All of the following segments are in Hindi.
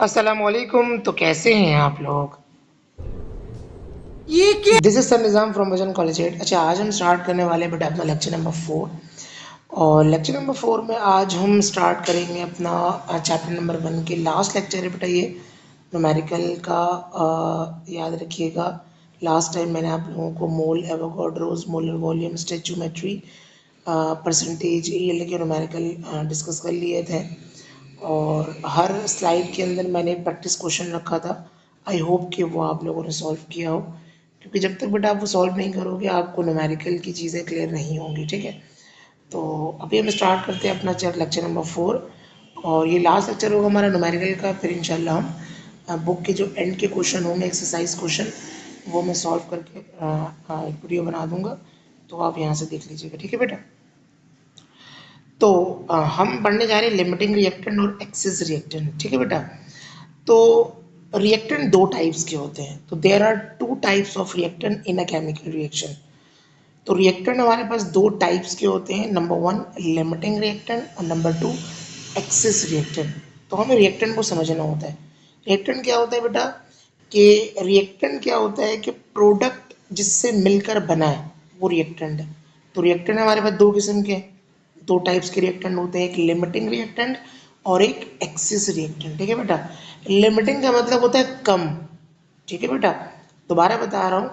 अस्सलामुअलैकुम। तो कैसे हैं आप लोग? ये क्या? This is sir Nizam from वजन कॉलेज 8। अच्छा, आज हम स्टार्ट करने वाले हैं बेटा अपना लेक्चर नंबर 4। और लेक्चर नंबर 4 में आज हम स्टार्ट करेंगे अपना चैप्टर नंबर 1 के लास्ट लेक्चर है बेटा ये न्यूमेरिकल का। याद रखिएगा, लास्ट टाइम मैंने आप लोगों को mole, Avogadro's, molar volume, stoichiometry, percentage, yield के न्यूमेरिकल डिस्कस कर लिए थे। और हर स्लाइड के अंदर मैंने प्रैक्टिस क्वेश्चन रखा था। आई होप कि वो आप लोगों ने सॉल्व किया हो, क्योंकि जब तक बेटा आप वो सॉल्व नहीं करोगे आपको न्यूमेरिकल की चीज़ें क्लियर नहीं होंगी। ठीक है, तो अभी हम स्टार्ट करते हैं अपना लेक्चर नंबर 4। और ये लास्ट लेक्चर होगा हमारा न्यूमेरिकल का। फिर इंशाल्लाह हम बुक के जो एंड के क्वेश्चन होंगे, एक्सरसाइज क्वेश्चन, वो मैं सॉल्व करके एक वीडियो बना दूंगा, तो आप यहाँ से देख लीजिएगा। ठीक है बेटा, तो हम पढ़ने जा रहे हैं लिमिटिंग रिएक्टेंट और एक्सेस रिएक्टेंट। ठीक है बेटा, तो रिएक्टेंट दो टाइप्स के होते हैं। तो there are two types of reactant in a chemical reaction. तो रिएक्टेंट हमारे पास दो टाइप्स के होते हैं, नंबर 1 लिमिटिंग रिएक्टेंट और नंबर 2 एक्सेस रिएक्टेंट। तो हमें रिएक्टेंट को समझना होता है। रिएक्टेंट क्या होता है बेटा, कि रिएक्टेंट क्या होता है कि प्रोडक्ट जिससे मिलकर बना है वो रिएक्टेंट है। तो रिएक्टेंट हमारे पास दो किस्म के, दो टाइप्स के रिएक्टेंट होते हैं, एक लिमिटिंग रिएक्टेंट और एक एक्सेस रिएक्टेंट। ठीक है बेटा, लिमिटिंग का मतलब होता है कम। ठीक है बेटा, दोबारा बता रहा हूँ,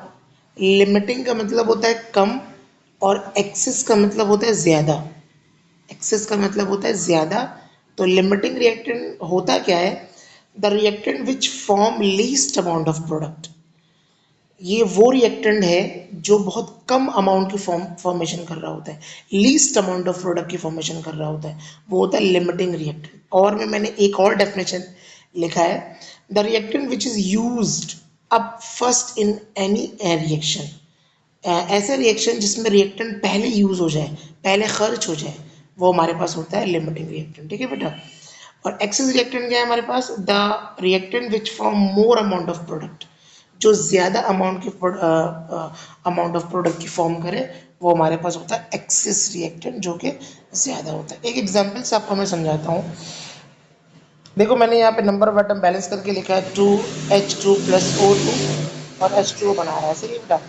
लिमिटिंग का मतलब होता है कम और एक्सेस का मतलब होता है ज़्यादा। एक्सेस का मतलब होता है ज़्यादा। तो लिमिटिंग रिएक्टेंट होता क्या है, the reactant which form least amount of product. ये वो रिएक्टेंट है जो बहुत कम अमाउंट की फॉर्मेशन कर रहा होता है, लीस्ट अमाउंट ऑफ प्रोडक्ट की फॉर्मेशन कर रहा होता है, वो होता है लिमिटिंग रिएक्टेंट। और में मैंने एक और डेफिनेशन लिखा है, the reactant which is used अब फर्स्ट इन एनी रिएक्शन। ऐसा रिएक्शन जिसमें रिएक्टेंट पहले यूज हो जाए, पहले खर्च हो जाए, वो हमारे पास होता है लिमिटिंग रिएक्टेंट। ठीक है बेटा, और एक्सेस रिएक्टेंट क्या है हमारे पास, the reactant which form more amount of product, जो ज़्यादा अमाउंट ऑफ प्रोडक्ट की फॉर्म करे, वो हमारे पास होता है एक्सेस रिएक्टेंट, जो कि ज़्यादा होता है। एक एग्जांपल से आपको मैं समझाता हूँ। देखो, मैंने यहाँ पे नंबर ऑफ एटम बैलेंस करके लिखा है 2H2 प्लस O2 और H2O बना रहा है। सही है बेटा,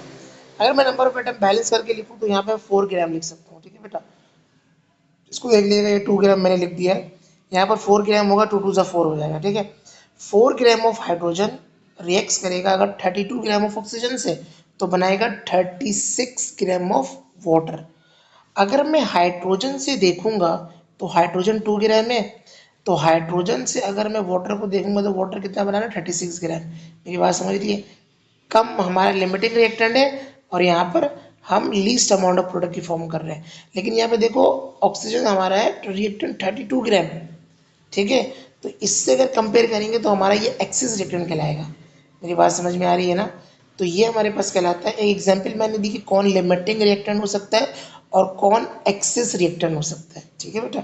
अगर मैं नंबर ऑफ एटम बैलेंस करके लिखूँ तो यहाँ पे 4 ग्राम लिख सकता हूँ। ठीक है बेटा, इसको देख लीजिएगा, ये 2 ग्राम मैंने लिख दिया है, यहाँ पर 4 ग्राम होगा, 2 2 4 हो जाएगा। ठीक है, 4 ग्राम ऑफ हाइड्रोजन रिएक्ट्स करेगा अगर 32 ग्राम ऑफ ऑक्सीजन से, तो बनाएगा 36 ग्राम ऑफ वाटर। अगर मैं हाइड्रोजन से देखूंगा तो हाइड्रोजन 2 ग्राम है, तो हाइड्रोजन से अगर मैं वाटर को देखूंगा तो वाटर कितना बनाना, 36 ग्राम। मेरी बात समझ लीजिए, कम हमारा लिमिटिंग रिएक्टेंट है और यहाँ पर हम लीस्ट अमाउंट ऑफ प्रोडक्ट की फॉर्म कर रहे हैं। लेकिन यहाँ पे देखो, ऑक्सीजन हमारा है रिएक्टेंट 32 ग्राम। ठीक है, तो इससे अगर कंपेयर करेंगे तो हमारा ये एक्सिस रिएक्टेंट कहलाएगा। मेरी बात समझ में आ रही है ना? तो ये हमारे पास कहलाता है। एक एग्जांपल मैंने दी कि कौन लिमिटिंग रिएक्टेंट हो सकता है और कौन एक्सिस रिएक्टेंट हो सकता है। ठीक है बेटा,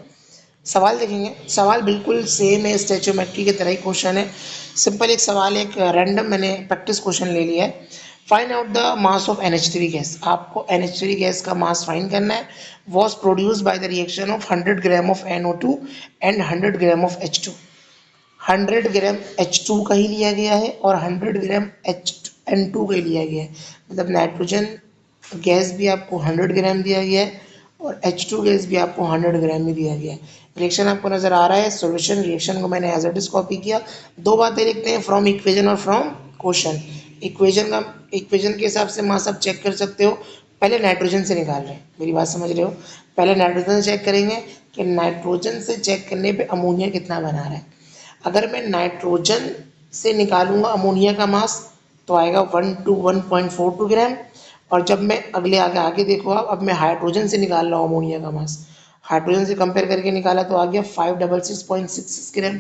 सवाल देखेंगे, सवाल बिल्कुल सेम है, स्टैचोमेट्री की तरह ही क्वेश्चन है। सिंपल एक सवाल, एक रैंडम मैंने प्रैक्टिस क्वेश्चन ले लिया है। Find out the mass of NH3 gas. आपको NH3 गैस का मास फाइंड करना है। Was produce by the reaction of 100 gram of NO2 and 100 gram of H2। 100 gram H2 का ही लिया गया है और 100 ग्राम N2 का ही लिया गया है। मतलब नाइट्रोजन गैस भी आपको 100 ग्राम दिया गया है और H2 गैस भी आपको 100 ग्राम ही दिया गया है। रिएक्शन आपको नजर आ रहा है, सॉल्यूशन। रिएक्शन को मैंने एज इट इज कॉपी किया। दो बातें लिखते हैं, फ्रॉम इक्वेशन और फ्रॉम क्वेश्चन। इक्वेशन के हिसाब से मास आप चेक कर सकते हो। पहले नाइट्रोजन से निकाल रहे हैं, मेरी बात समझ रहे हो? पहले नाइट्रोजन से चेक करेंगे कि नाइट्रोजन से चेक करने पे अमोनिया कितना बना रहा है। अगर मैं नाइट्रोजन से निकालूंगा अमोनिया का मास तो आएगा 1 to 1.42 ग्राम। और जब मैं अगले आगे आगे देखो, अब मैं हाइड्रोजन से निकाल रहा हूँ अमोनिया का मास, हाइड्रोजन से कंपेयर करके निकाला तो आ गया 566.66 ग्राम।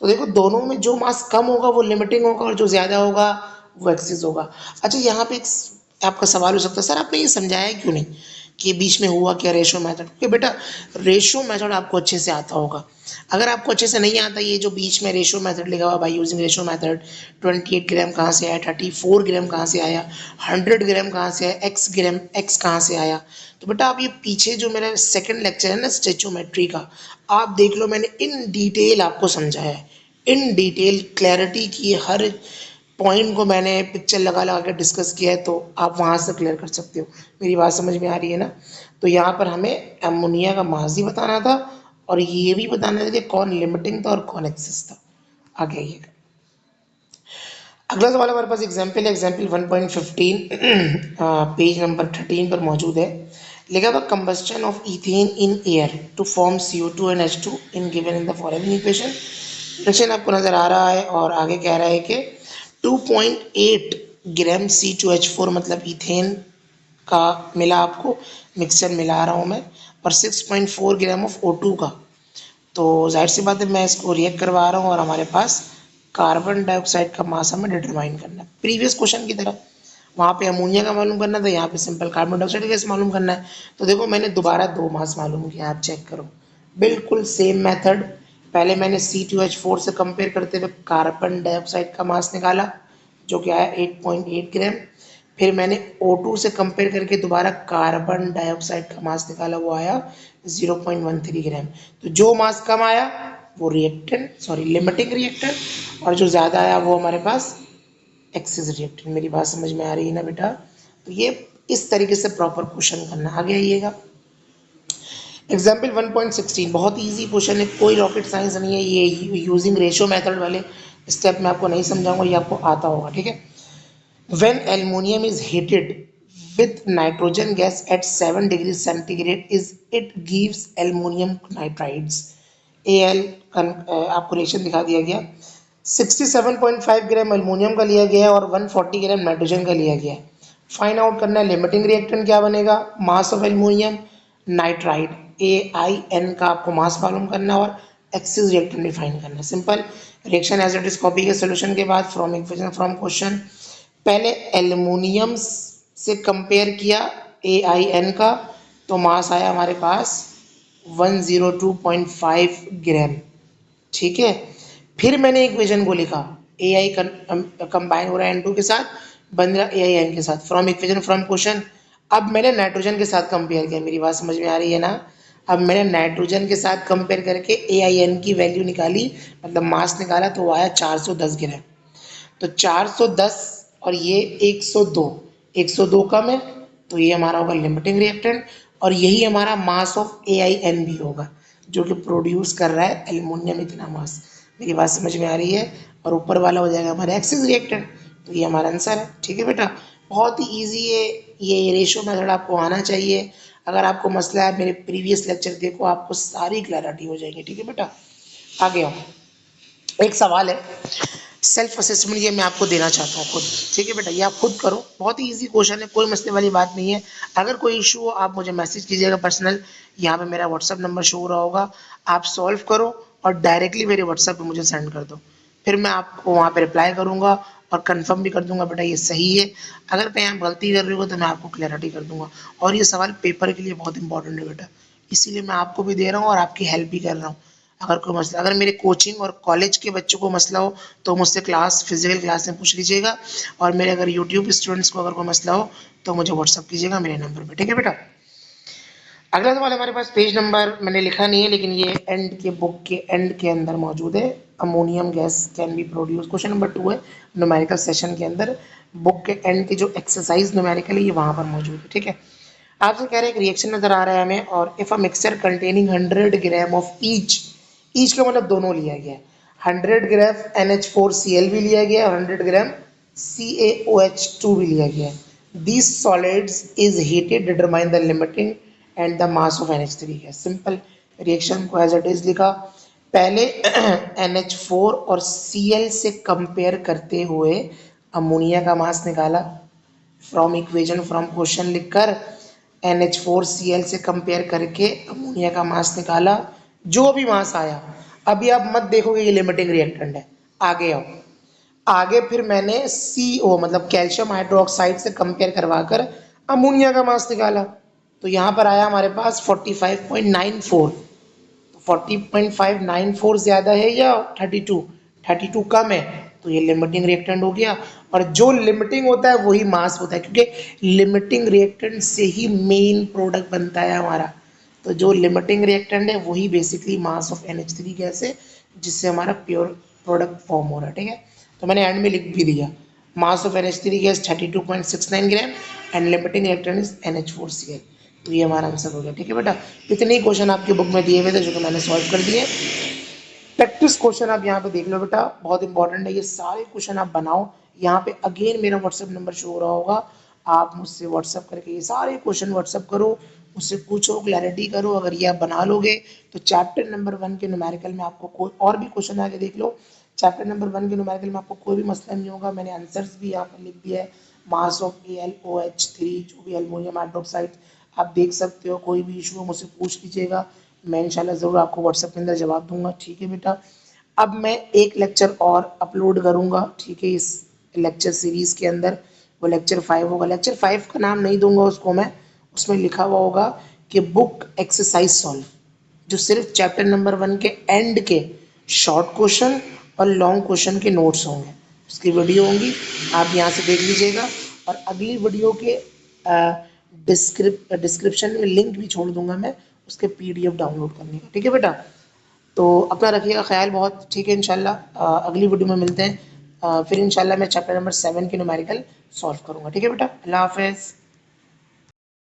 तो देखो, दोनों में जो मास कम होगा वो लिमिटिंग होगा और जो ज़्यादा होगा वो एक्सिस होगा। अच्छा, यहाँ पे एक आपका सवाल हो सकता है, सर आपने ये समझाया क्यों नहीं कि बीच में हुआ क्या रेशो मेथड? क्योंकि बेटा रेशो मेथड आपको अच्छे से आता होगा। अगर आपको अच्छे से नहीं आता, ये जो बीच में रेशो मेथड लिखा हुआ, बाई यूजिंग रेशो मेथड 28 ग्राम कहाँ से आया, 34 ग्राम कहाँ से आया, 100 ग्राम कहाँ से आया, एक्स कहाँ से आया, तो बेटा आप ये पीछे जो मेरा सेकंड लेक्चर है ना स्टेचोमेट्री का, आप देख लो, मैंने इन डिटेल आपको समझाया है। इन डिटेल क्लैरिटी की, हर पॉइंट को मैंने पिक्चर लगा लगा के डिस्कस किया है, तो आप वहाँ से क्लियर कर सकते हो। मेरी बात समझ में आ रही है ना? तो यहाँ पर हमें अमोनिया का मास भी बताना था और ये भी बताना था कि कौन लिमिटिंग था और कौन एक्सेस था। आगे आइएगा। अगला सवाल हमारे पास एग्जाम्पल है, एग्जाम्पल 1.15 पेज नंबर 13 पर मौजूद है। लिखा हुआ combustion of ethane in air to form CO2 and H2 in given in the following equation. Equation आपको नजर आ रहा है और आगे कह रहा है कि 2.8 ग्राम C2H4 मतलब इथेन का मिला आपको, मिक्सचर मिला रहा हूँ मैं, और 6.4 ग्राम ऑफ O2 का। तो जाहिर सी बात है मैं इसको रिएक्ट करवा रहा हूँ और हमारे पास कार्बन डाइऑक्साइड का मास हमें डिटरमाइन करना है प्रीवियस क्वेश्चन की तरह। वहाँ पे अमोनिया का मालूम करना था, यहाँ पे सिंपल कार्बन डाइऑक्साइड कैसे मालूम करना है। तो देखो मैंने दोबारा दो मास मालूम किया, आप चेक करो, बिल्कुल सेम मेथड। पहले मैंने C2H4 से कंपेयर करते हुए कार्बन डाइऑक्साइड का मास निकाला जो कि आया 8.8 ग्राम। फिर मैंने O2 से कंपेयर करके दोबारा कार्बन डाइऑक्साइड का मास निकाला, वो आया 0.13 ग्राम। तो जो मास कम आया वो लिमिटिंग रिएक्टेंट, और जो ज़्यादा आया वो हमारे पास एक्सेस रिएक्टेंट। मेरी बात समझ में आ रही है ना बेटा? तो ये इस तरीके से प्रॉपर क्वेश्चन करना। आगे आइएगा। एग्जाम्पल 1.16 बहुत इजी क्वेश्चन है, कोई रॉकेट साइंस नहीं है, ये यूजिंग रेशियो मेथड वाले स्टेप में आपको नहीं समझाऊंगा, ये आपको आता होगा, ठीक है। When aluminum is heated with nitrogen gas at 7 degrees centigrade, it gives aluminum nitrides. Al आपको रिएक्शन दिखा दिया गया। 67.5 ग्राम एल्युमिनियम का लिया गया है और 140 ग्राम नाइट्रोजन का लिया गया है। फाइंड आउट करना है लिमिटिंग रिएक्टेंट क्या बनेगा, mass of aluminium nitride AIN का आपको मास मालूम करना है और एक्सिस रिएक्टेंट डिफाइन करना है। Simple reaction as it is copy के सोल्यूशन के बाद फ्रॉम इक्वेशन फ्रॉम क्वेश्चन। पहले एल्युमिनियम से कंपेयर किया AIN का, तो मास आया हमारे पास 102.5 ग्राम, ठीक है। फिर मैंने इक्वेशन को लिखा, AI कंबाइन हो रहा है N2 के साथ, बन रहा AIN के साथ, फ्रॉम इक्वेशन फ्रॉम क्वेश्चन। अब मैंने नाइट्रोजन के साथ कंपेयर किया, मेरी बात समझ में आ रही है ना? अब मैंने नाइट्रोजन के साथ कंपेयर करके AIN की वैल्यू निकाली, मतलब मास निकाला, तो वो आया 410 ग्राम। तो 410 और ये 102, 102 कम है, तो ये हमारा होगा लिमिटिंग रिएक्टेंट, और यही हमारा मास ऑफ AIN भी होगा जो कि प्रोड्यूस कर रहा है एल्युमिनियम इतना मास। मेरी बात समझ में आ रही है? और ऊपर वाला हो जाएगा हमारा एक्सिस रिएक्टेंट। तो ये हमारा आंसर है, ठीक है बेटा। बहुत ही ईजी है, ये रेशो मेथड आपको आना चाहिए। अगर आपको मसला है मेरे प्रीवियस लेक्चर देखो, आपको सारी क्लैरिटी हो जाएगी, ठीक है बेटा। आगे आओ। एक सवाल है, सेल्फ असेसमेंट, ये मैं आपको देना चाहता हूँ खुद, ठीक है बेटा, ये आप खुद करो, बहुत ही इजी क्वेश्चन है, कोई मसले वाली बात नहीं है। अगर कोई इशू हो आप मुझे मैसेज कीजिएगा पर्सनल, यहाँ पे मेरा व्हाट्सअप नंबर शो हो रहा होगा, आप सॉल्व करो और डायरेक्टली मेरे व्हाट्सअप पे मुझे सेंड कर दो, फिर मैं आपको वहाँ पे रिप्लाई करूँगा और कंफर्म भी कर दूंगा बेटा ये सही है। अगर कहीं आप गलती कर रहे हो तो मैं आपको क्लैरिटी कर दूंगा, और ये सवाल पेपर के लिए बहुत इंपॉर्टेंट है बेटा, इसीलिए मैं आपको भी दे रहा हूँ और आपकी हेल्प भी कर रहा हूँ। अगर कोई मसला, अगर मेरे कोचिंग और कॉलेज के बच्चों को मसला हो तो मुझसे फिजिकल क्लास में पूछ लीजिएगा, और मेरे अगर यूट्यूब स्टूडेंट्स को अगर कोई मसला हो तो मुझे व्हाट्सअप कीजिएगा मेरे नंबर पर, ठीक है बेटा। अगला सवाल हमारे पास पेज नंबर मैंने लिखा नहीं है, लेकिन ये एंड के बुक के एंड के अंदर मौजूद है। Ammonium gas can be produce, question number 2 है न्यूमेरिकल सेशन के अंदर, बुक के एंड की जो एक्सरसाइज न्यूमेरिकल है ये वहाँ पर मौजूद है, ठीक है। आपसे कह रहे हैं एक रिएक्शन नजर आ रहा है हमें, और if a mixture containing 100 gram of each का मतलब दोनों लिया गया है, 100 ग्राम NH4Cl भी लिया गया है और 100 ग्राम CaOH2 भी लिया गया है। These solids is heated determine the limiting and the mass of NH3 है। सिंपल रिएक्शन को एज इट इज लिखा, पहले NH4 और Cl से कंपेयर करते हुए अमोनिया का मास निकाला, फ्रॉम इक्वेशन फ्रॉम क्वेश्चन लिखकर NH4Cl से कंपेयर करके अमोनिया का मास निकाला, जो भी मास आया। अभी आप मत देखोगे ये लिमिटिंग रिएक्टेंट है, आगे आओ। आगे फिर मैंने CO मतलब कैल्शियम हाइड्रोक्साइड से कंपेयर करवाकर अमोनिया का मास निकाला, तो यहाँ पर आया हमारे पास 45.94। 40.594 ज़्यादा है या 32? 32 कम है, तो ये लिमिटिंग रिएक्टेंट हो गया। और जो लिमिटिंग होता है वही मास होता है, क्योंकि लिमिटिंग रिएक्टेंट से ही मेन प्रोडक्ट बनता है हमारा। तो जो लिमिटिंग रिएक्टेंट है वही basically mass of NH3 gas है, जिससे हमारा प्योर प्रोडक्ट फॉर्म हो रहा है, ठीक है। तो मैंने एंड में लिख भी दिया mass of NH3 gas 32.69 gram and limiting electron is NH4Cl। तो ये हमारा आंसर हो गया, ठीक है बेटा। इतने ही क्वेश्चन आपकी बुक में दिए हुए थे जो कि मैंने सॉल्व कर दिए। प्रैक्टिस क्वेश्चन आप यहाँ पे देख लो बेटा, बहुत इंपॉर्टेंट है, ये सारे क्वेश्चन आप बनाओ। यहाँ पे अगेन मेरा व्हाट्सएप नंबर शो हो रहा होगा, आप मुझसे व्हाट्सएप करके ये सारे क्वेश्चन व्हाट्सएप करो, मुझसे पूछो, क्लैरिटी करो। अगर ये आप बना लोगे तो चैप्टर नंबर 1 के न्यूमेरिकल में आपको कोई और भी क्वेश्चन आगे देख लो, चैप्टर नंबर 1 के न्यूमेरिकल में आपको कोई भी मसला नहीं होगा। मैंने आंसर्स भी यहाँ पर लिख दिया है, मास ऑफ AlOH3 जो भी एल्युमिनियम हाइड्रोक्साइड, आप देख सकते हो। कोई भी इशू हो मुझसे पूछ लीजिएगा, मैं इंशाल्लाह ज़रूर आपको व्हाट्सएप के अंदर जवाब दूंगा, ठीक है बेटा। अब मैं एक लेक्चर और अपलोड करूंगा, ठीक है, इस लेक्चर सीरीज़ के अंदर, वो लेक्चर 5 होगा। लेक्चर 5 का नाम नहीं दूंगा उसको मैं, उसमें लिखा हुआ होगा कि बुक एक्सरसाइज सॉल्व, जो सिर्फ चैप्टर नंबर 1 के एंड के शॉर्ट क्वेश्चन और लॉन्ग क्वेश्चन के नोट्स होंगे, उसकी वीडियो होंगी, आप यहाँ से देख लीजिएगा। और अगली वीडियो के डिस्क्रिप्शन में लिंक भी छोड़ दूंगा मैं उसके PDF डाउनलोड करने का, ठीक है बेटा। तो अपना रखिएगा ख्याल बहुत, ठीक है। इंशाल्लाह अगली वीडियो में मिलते हैं। फिर इंशाल्लाह मैं चैप्टर नंबर 7 के न्यूमेरिकल सॉल्व करूँगा, ठीक है बेटा। अल्लाह हाफिज़।